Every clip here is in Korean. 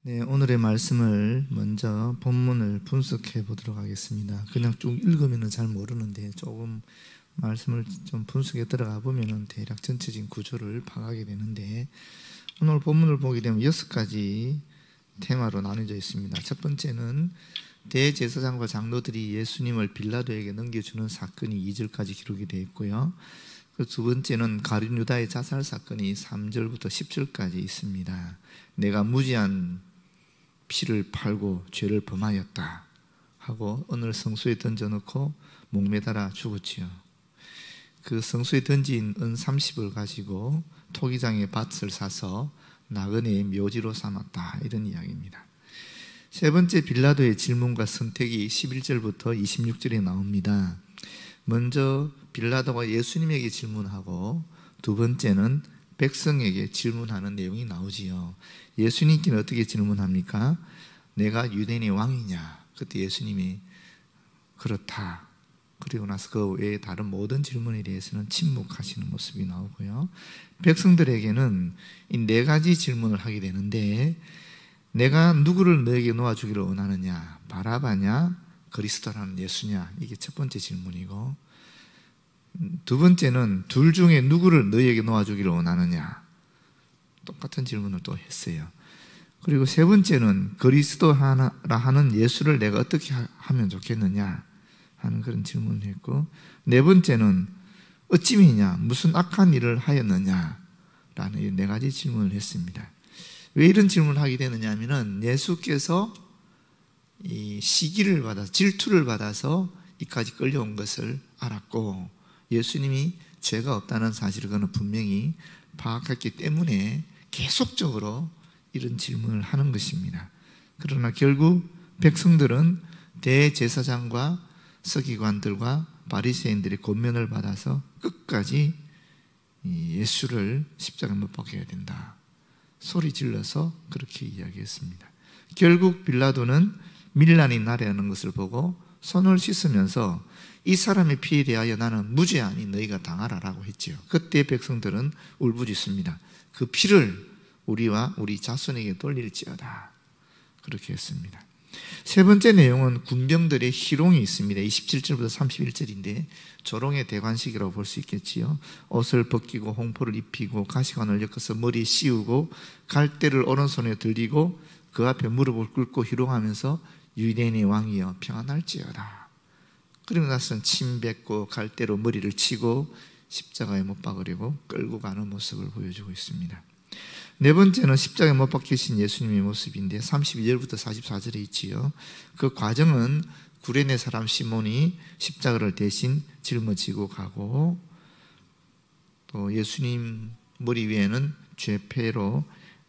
네, 오늘의 말씀을 먼저 본문을 분석해 보도록 하겠습니다. 그냥 쭉 읽으면 잘 모르는데 조금 말씀을 좀 분석해 들어가 보면 대략 전체적인 구조를 파악하게 되는데, 오늘 본문을 보게 되면 6가지 테마로 나눠져 있습니다. 첫 번째는 대제사장과 장로들이 예수님을 빌라도에게 넘겨주는 사건이 2절까지 기록이 되어 있고요. 그 두 번째는 가룟 유다의 자살 사건이 3절부터 10절까지 있습니다. 내가 무지한 피를 팔고 죄를 범하였다 하고 은을 성소에 던져놓고 목매달아 죽었지요. 그 성소에 던진 은 30을 가지고 토기장의 밭을 사서 나그네의 묘지로 삼았다, 이런 이야기입니다. 세 번째, 빌라도의 질문과 선택이 11절부터 26절에 나옵니다. 먼저 빌라도가 예수님에게 질문하고, 두 번째는 백성에게 질문하는 내용이 나오지요. 예수님께는 어떻게 질문합니까? 내가 유대인의 왕이냐? 그때 예수님이 그렇다. 그리고 나서 그 외에 다른 모든 질문에 대해서는 침묵하시는 모습이 나오고요. 백성들에게는 이 네 가지 질문을 하게 되는데, 내가 누구를 너에게 놓아주기를 원하느냐? 바라바냐? 그리스도라는 예수냐? 이게 첫 번째 질문이고, 두 번째는 둘 중에 누구를 너희에게 놓아주기를 원하느냐? 똑같은 질문을 또 했어요. 그리고 세 번째는 그리스도라 하는 예수를 내가 어떻게 하면 좋겠느냐 하는 그런 질문을 했고, 네 번째는 어찌미냐, 무슨 악한 일을 하였느냐 라는 이 네 가지 질문을 했습니다. 왜 이런 질문을 하게 되느냐 하면은, 예수께서 이 시기를 받아서, 질투를 받아서 이까지 끌려온 것을 알았고, 예수님이 죄가 없다는 사실을 그는 분명히 파악했기 때문에 계속적으로 이런 질문을 하는 것입니다. 그러나 결국 백성들은 대제사장과 서기관들과 바리새인들의 권면을 받아서 끝까지 예수를 십자가에 못 박혀야 된다, 소리 질러서 그렇게 이야기했습니다. 결국 빌라도는 밀란이 나라는 것을 보고 손을 씻으면서 이 사람의 피에 대하여 나는 무죄하니 너희가 당하라라고 했지요. 그때 백성들은 울부짖습니다. 그 피를 우리와 우리 자손에게 돌릴지어다, 그렇게 했습니다. 세 번째 내용은 군병들의 희롱이 있습니다. 27절부터 31절인데 조롱의 대관식이라고 볼 수 있겠지요. 옷을 벗기고 홍포를 입히고 가시관을 엮어서 머리에 씌우고 갈대를 오른손에 들리고 그 앞에 무릎을 꿇고 희롱하면서 유대인의 왕이여 평안할지어다. 그리고 나서는 침 뱉고 갈대로 머리를 치고 십자가에 못 박으려고 끌고 가는 모습을 보여주고 있습니다. 네 번째는 십자가에 못 박히신 예수님의 모습인데 32절부터 44절에 있지요. 그 과정은 구레네 사람 시몬이 십자가를 대신 짊어지고 가고, 또 예수님 머리 위에는 죄패로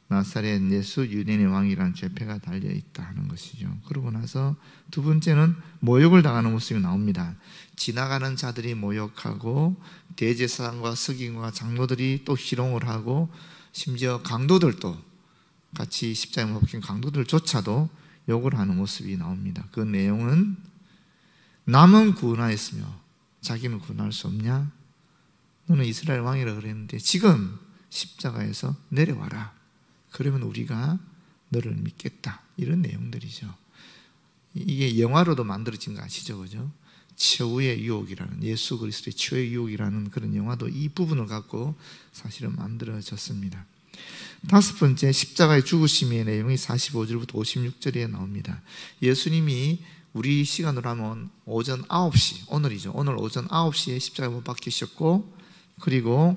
나사렛 예수 유대인의 왕이라는 죄패가 달려있다 하는 것이죠. 그러고 나서 두 번째는 모욕을 당하는 모습이 나옵니다. 지나가는 자들이 모욕하고, 대제사장과 서기관과 장로들이 또 희롱을 하고, 심지어 강도들도, 같이 십자가에 못 박힌 강도들조차도 욕을 하는 모습이 나옵니다. 그 내용은 남은 구원하였으며 자기는 구원할 수 없냐? 너는 이스라엘 왕이라 그랬는데 지금 십자가에서 내려와라. 그러면 우리가 너를 믿겠다. 이런 내용들이죠. 이게 영화로도 만들어진 거 아시죠? 그죠? 최후의 유혹이라는, 예수 그리스도의 최후의 유혹이라는 그런 영화도 이 부분을 갖고 사실은 만들어졌습니다. 다섯 번째, 십자가의 죽으심의 내용이 45절부터 56절에 나옵니다. 예수님이 우리 시간으로 하면 오전 9시, 오늘이죠. 오늘 오전 9시에 십자가에 못 박히셨고, 그리고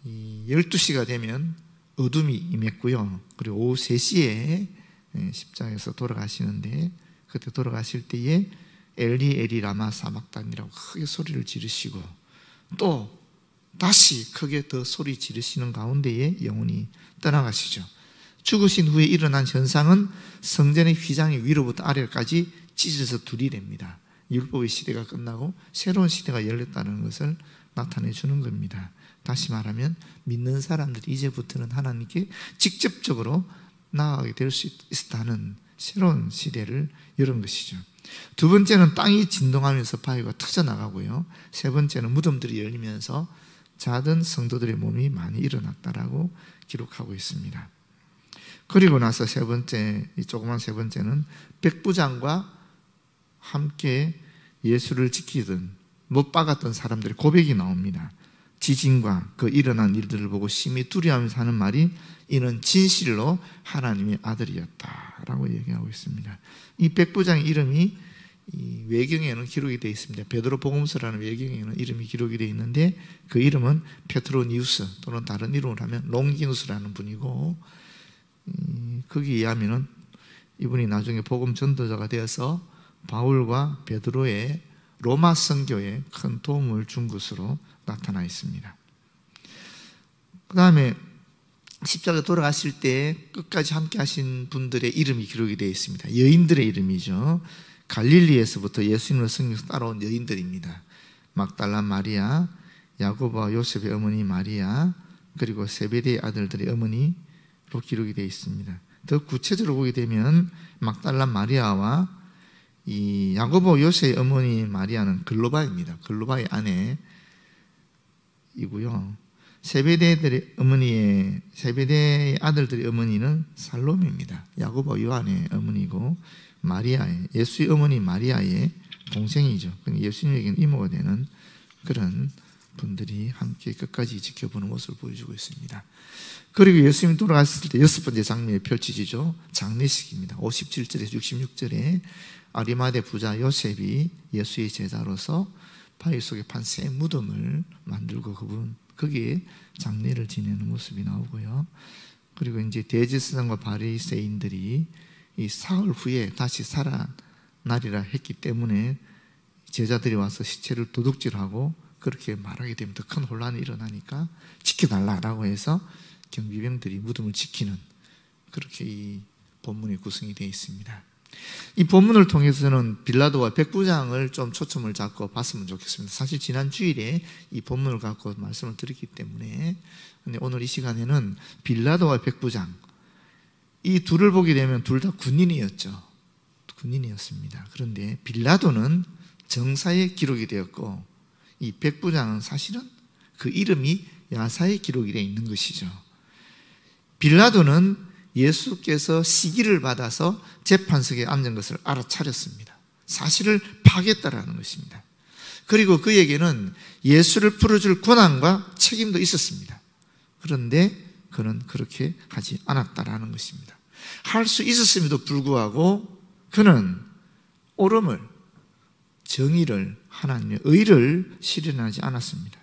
12시가 되면 어둠이 임했고요. 그리고 오후 3시에 십자가에서 돌아가시는데, 그때 돌아가실 때에 엘리 엘리 라마 사박단이라고 크게 소리를 지르시고, 또 다시 크게 더 소리 지르시는 가운데에 영혼이 떠나가시죠. 죽으신 후에 일어난 현상은 성전의 휘장이 위로부터 아래까지 찢어서 둘이 됩니다. 율법의 시대가 끝나고 새로운 시대가 열렸다는 것을 나타내 주는 겁니다. 다시 말하면 믿는 사람들이 이제부터는 하나님께 직접적으로 나아가게 될 수 있다는 새로운 시대를 여는 것이죠. 두 번째는 땅이 진동하면서 바위가 터져나가고요. 세 번째는 무덤들이 열리면서 자던 성도들의 몸이 많이 일어났다라고 기록하고 있습니다. 그리고 나서 세 번째, 이 조그만 세 번째는 백부장과 함께 예수를 지키던 못 박았던 사람들의 고백이 나옵니다. 지진과 그 일어난 일들을 보고 심히 두려워하면서 하는 말이 이는 진실로 하나님의 아들이었다라고 얘기하고 있습니다. 이 백부장의 이름이 이 외경에는 기록이 되어 있습니다. 베드로 복음서라는 외경에는 이름이 기록이 되어 있는데 그 이름은 페트로니우스 또는 다른 이름으로 하면 롱기누스라는 분이고, 거기에 의하면은 이분이 나중에 복음 전도자가 되어서 바울과 베드로의 로마 선교에 큰 도움을 준 것으로 나타나 있습니다. 그 다음에 십자가에 돌아가실 때 끝까지 함께 하신 분들의 이름이 기록이 되어 있습니다. 여인들의 이름이죠. 갈릴리에서부터 예수님을 섬기면서 따라온 여인들입니다. 막달라 마리아, 야고보와 요셉의 어머니 마리아, 그리고 세베대의 아들들의 어머니로 기록이 되어 있습니다. 더 구체적으로 보게 되면 막달라 마리아와 이 야고보 요셉의 어머니 마리아는 글로바입니다. 글로바의 아내이고요. 세베대의 아들들의 어머니는 살로메입니다. 야고보 요한의 어머니고, 마리아의, 예수의 어머니 마리아의 동생이죠. 예수님에게는 이모가 되는 그런 분들이 함께 끝까지 지켜보는 모습을 보여주고 있습니다. 그리고 예수님이 돌아갔을 때 여섯 번째 장면이 펼쳐지죠. 장례식입니다. 57절에서 66절에 아리마대 부자 요셉이 예수의 제자로서 바위 속에 판 새 무덤을 만들고 거기에 장례를 지내는 모습이 나오고요. 그리고 이제 대제사장과 바리새인들이 이 사흘 후에 다시 살아나리라 했기 때문에 제자들이 와서 시체를 도둑질하고 그렇게 말하게 되면 더 큰 혼란이 일어나니까 지켜달라고 해서 경비병들이 무덤을 지키는, 그렇게 이 본문이 구성이 되어 있습니다. 이 본문을 통해서는 빌라도와 백부장을 좀 초점을 잡고 봤으면 좋겠습니다. 사실 지난 주일에 이 본문을 갖고 말씀을 드렸기 때문에, 근데 오늘 이 시간에는 빌라도와 백부장, 이 둘을 보게 되면 둘 다 군인이었죠. 군인이었습니다. 그런데 빌라도는 정사에 기록이 되었고, 이 백부장은 사실은 그 이름이 야사에 기록이 되어 있는 것이죠. 빌라도는 예수께서 시기를 받아서 재판석에 앉은 것을 알아차렸습니다. 사실을 파겠다라는 것입니다. 그리고 그에게는 예수를 풀어줄 권한과 책임도 있었습니다. 그런데 그는 그렇게 하지 않았다라는 것입니다. 할 수 있었음에도 불구하고 그는 옳음을, 정의를, 하나님의 의를 실현하지 않았습니다.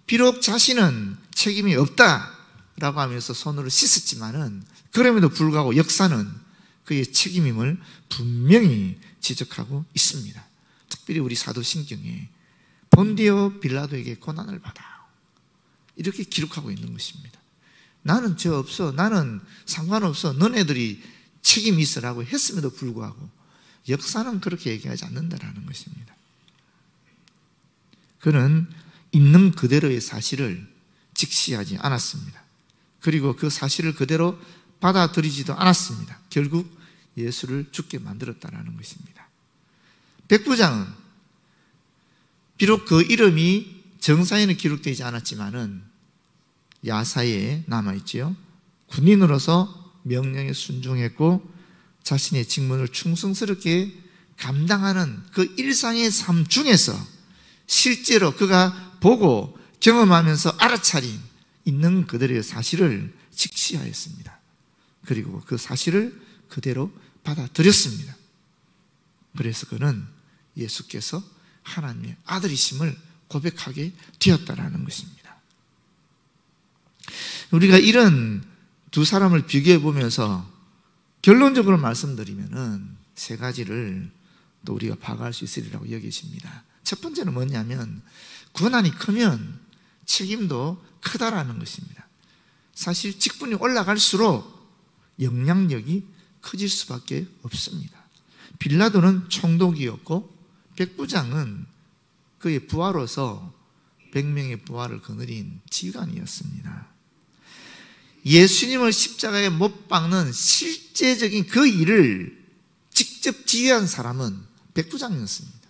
비록 자신은 책임이 없다라고 하면서 손으로 씻었지만은 그럼에도 불구하고 역사는 그의 책임임을 분명히 지적하고 있습니다. 특별히 우리 사도신경에 본디오 빌라도에게 고난을 받아 이렇게 기록하고 있는 것입니다. 나는 죄 없어, 나는 상관없어, 너네들이 책임이 있으라고 했음에도 불구하고 역사는 그렇게 얘기하지 않는다라는 것입니다. 그는 있는 그대로의 사실을 직시하지 않았습니다. 그리고 그 사실을 그대로 받아들이지도 않았습니다. 결국 예수를 죽게 만들었다는 것입니다. 백부장은 비록 그 이름이 정사에는 기록되지 않았지만은 야사에 남아있지요. 군인으로서 명령에 순종했고 자신의 직무를 충성스럽게 감당하는 그 일상의 삶 중에서 실제로 그가 보고 경험하면서 알아차린 있는 그대로의 사실을 직시하였습니다. 그리고 그 사실을 그대로 받아들였습니다. 그래서 그는 예수께서 하나님의 아들이심을 고백하게 되었다라는 것입니다. 우리가 이런 두 사람을 비교해 보면서 결론적으로 말씀드리면은 세 가지를 또 우리가 파악할 수 있으리라고 여기십니다. 첫 번째는 뭐냐면 권한이 크면 책임도 크다라는 것입니다. 사실 직분이 올라갈수록 영향력이 커질 수밖에 없습니다. 빌라도는 총독이었고 백부장은 그의 부하로서 100명의 부하를 거느린 지휘관이었습니다. 예수님을 십자가에 못 박는 실제적인 그 일을 직접 지휘한 사람은 백부장이었습니다.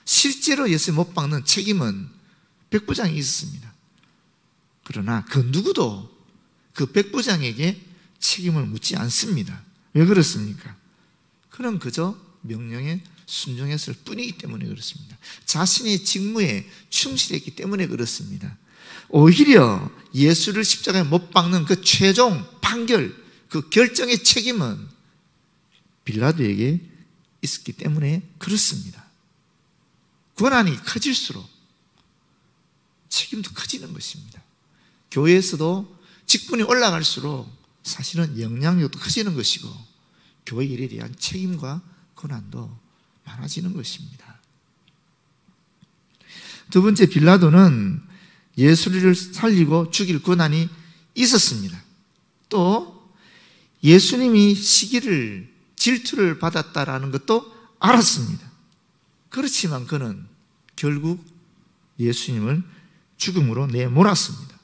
실제로 예수님 못 박는 책임은 백부장이 있었습니다. 그러나 그 누구도 그 백부장에게 책임을 묻지 않습니다. 왜 그렇습니까? 그는 그저 명령에 순종했을 뿐이기 때문에 그렇습니다. 자신의 직무에 충실했기 때문에 그렇습니다. 오히려 예수를 십자가에 못 박는 그 최종 판결, 그 결정의 책임은 빌라도에게 있었기 때문에 그렇습니다. 권한이 커질수록 책임도 커지는 것입니다. 교회에서도 직분이 올라갈수록 사실은 영향력도 커지는 것이고 교회 일에 대한 책임과 권한도 많아지는 것입니다. 두 번째, 빌라도는 예수를 살리고 죽일 권한이 있었습니다. 또 예수님이 시기를 질투를 받았다라는 것도 알았습니다. 그렇지만 그는 결국 예수님을 죽음으로 내몰았습니다.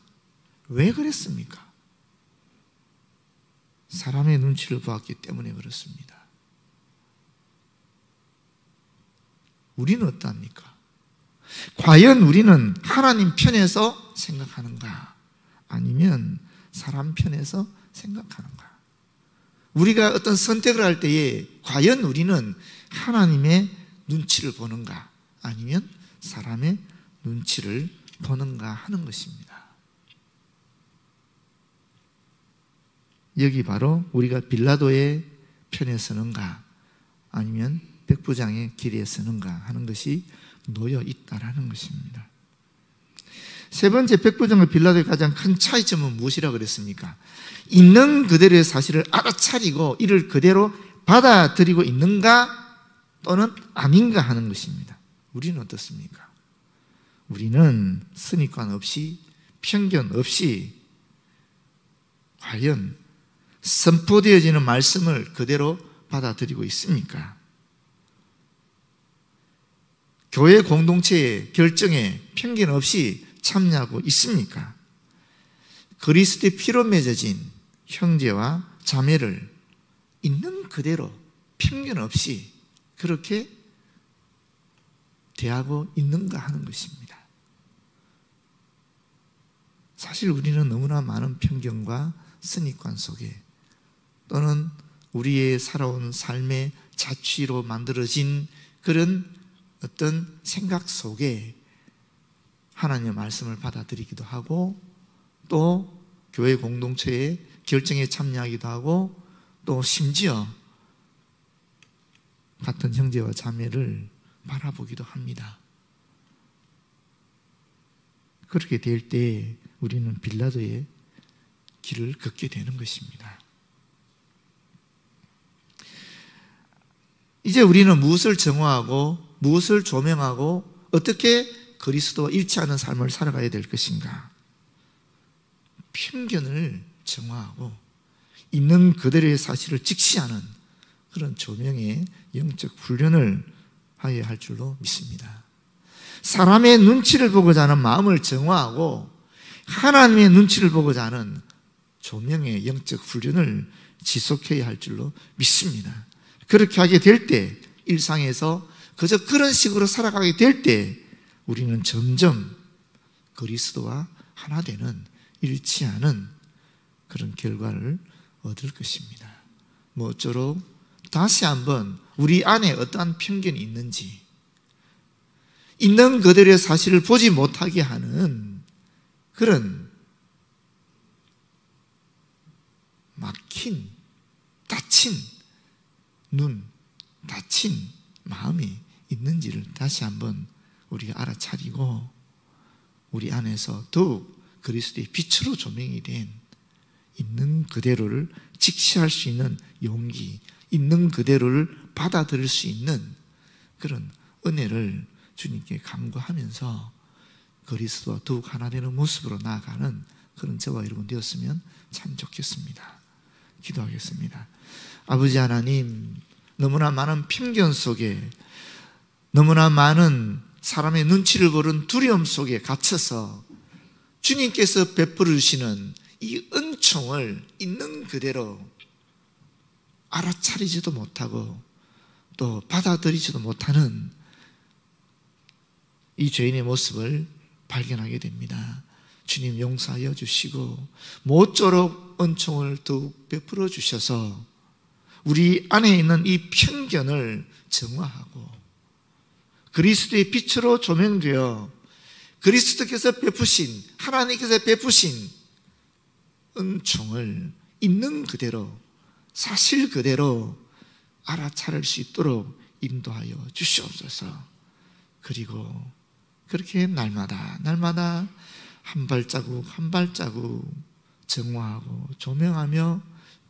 왜 그랬습니까? 사람의 눈치를 보았기 때문에 그렇습니다. 우리는 어떠합니까? 과연 우리는 하나님 편에서 생각하는가? 아니면 사람 편에서 생각하는가? 우리가 어떤 선택을 할 때에 과연 우리는 하나님의 눈치를 보는가? 아니면 사람의 눈치를 보는가 하는 것입니다. 여기 바로 우리가 빌라도의 편에 서는가 아니면 백부장의 길에 서는가 하는 것이 놓여 있다라는 것입니다. 세 번째, 백부장과 빌라도의 가장 큰 차이점은 무엇이라 그랬습니까? 있는 그대로의 사실을 알아차리고 이를 그대로 받아들이고 있는가 또는 아닌가 하는 것입니다. 우리는 어떻습니까? 우리는 선입관 없이 편견 없이 과연 선포되어지는 말씀을 그대로 받아들이고 있습니까? 교회 공동체의 결정에 편견 없이 참여하고 있습니까? 그리스도의 피로 맺어진 형제와 자매를 있는 그대로 편견 없이 그렇게 대하고 있는가 하는 것입니다. 사실 우리는 너무나 많은 편견과 선입관 속에 또는 우리의 살아온 삶의 자취로 만들어진 그런 어떤 생각 속에 하나님의 말씀을 받아들이기도 하고 또 교회 공동체의 결정에 참여하기도 하고 또 심지어 같은 형제와 자매를 바라보기도 합니다. 그렇게 될 때 우리는 빌라도의 길을 걷게 되는 것입니다. 이제 우리는 무엇을 정화하고 무엇을 조명하고 어떻게 그리스도와 일치하는 삶을 살아가야 될 것인가? 편견을 정화하고 있는 그대로의 사실을 직시하는 그런 조명의 영적 훈련을 하여야 할 줄로 믿습니다. 사람의 눈치를 보고자 하는 마음을 정화하고 하나님의 눈치를 보고자 하는 조명의 영적 훈련을 지속해야 할 줄로 믿습니다. 그렇게 하게 될 때 일상에서 그저 그런 식으로 살아가게 될 때 우리는 점점 그리스도와 하나 되는 일치하는 그런 결과를 얻을 것입니다. 모쪼록 다시 한번 우리 안에 어떠한 편견이 있는지 있는 그대로의 사실을 보지 못하게 하는 그런 막힌, 닫힌 눈, 닫힌 마음이 있는지를 다시 한번 우리가 알아차리고 우리 안에서 더욱 그리스도의 빛으로 조명이 된 있는 그대로를 직시할 수 있는 용기, 있는 그대로를 받아들일 수 있는 그런 은혜를 주님께 간구하면서 그리스도와 더욱 하나 되는 모습으로 나아가는 그런 저와 여러분 되었으면 참 좋겠습니다. 기도하겠습니다. 아버지 하나님, 너무나 많은 편견 속에 너무나 많은 사람의 눈치를 보는 두려움 속에 갇혀서 주님께서 베풀어 주시는 이 은총을 있는 그대로 알아차리지도 못하고 또 받아들이지도 못하는 이 죄인의 모습을 발견하게 됩니다. 주님 용서하여 주시고 모쪼록 은총을 더욱 베풀어 주셔서 우리 안에 있는 이 편견을 정화하고 그리스도의 빛으로 조명되어 그리스도께서 베푸신, 하나님께서 베푸신 은총을 있는 그대로, 사실 그대로 알아차릴 수 있도록 인도하여 주시옵소서. 그리고 그렇게 날마다 한 발자국 한 발자국 정화하고 조명하며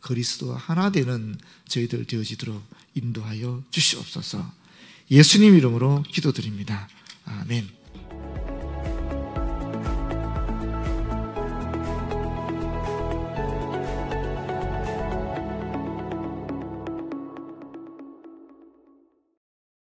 그리스도와 하나 되는 저희들 되어지도록 인도하여 주시옵소서. 예수님 이름으로 기도드립니다. 아멘.